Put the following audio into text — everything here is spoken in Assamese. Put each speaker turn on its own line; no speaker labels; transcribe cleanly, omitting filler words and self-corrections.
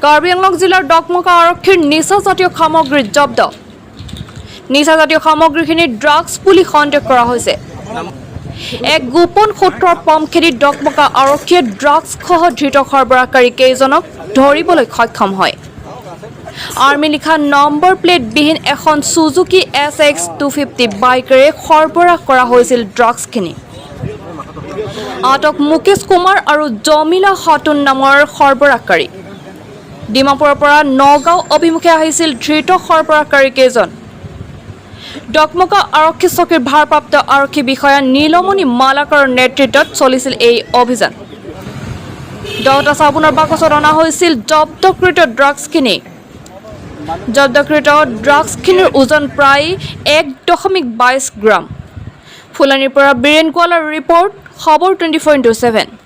কাৰ্বি আংলং জিলাৰ ডকমকা আৰক্ষীৰ নিচাজাতীয় সামগ্ৰী জব্দ নিচাজাতীয় সামগ্ৰীখিনি ড্ৰাগছ বুলি সন্দেহ কৰা হৈছে এক গোপন সূত্ৰৰ পমখেদি ডকমকা আৰক্ষীয়ে ড্ৰাগছসহ ধৃত সৰবৰাহকাৰী কেইজনক ধৰিবলৈ সক্ষম হয় আৰ্মি লিখা নম্বৰ প্লেট বিহীন এখন সুজুকি SX 250 বাইকেৰে সৰবৰাহ কৰা হৈছিল ড্ৰাগছখিনি আটক মুকেশ কুমাৰ আৰু জমিলা খাতুন নামৰ সৰবৰাহকাৰী ডিমাপুৰৰ পৰা নগাঁও অভিমুখে আহিছিল ধৃত সৰবৰাহকাৰী কেইজন ডকমকা আৰক্ষী চকীৰ ভাৰপ্ৰাপ্ত আৰক্ষী বিষয়া নীলমণি মালাকাৰৰ নেতৃত্বত চলিছিল এই অভিযান 10টা চাবোনৰ বাকচত অনা হৈছিল জব্দকৃত ড্ৰাগছখিনি জব্দকৃত ড্ৰাগছখিনিৰ ওজন প্ৰায় 1.22 গ্ৰাম ফুলনিৰ পৰা বীৰেন কোৱালাৰ ৰিপৰ্ট খবৰ 24/7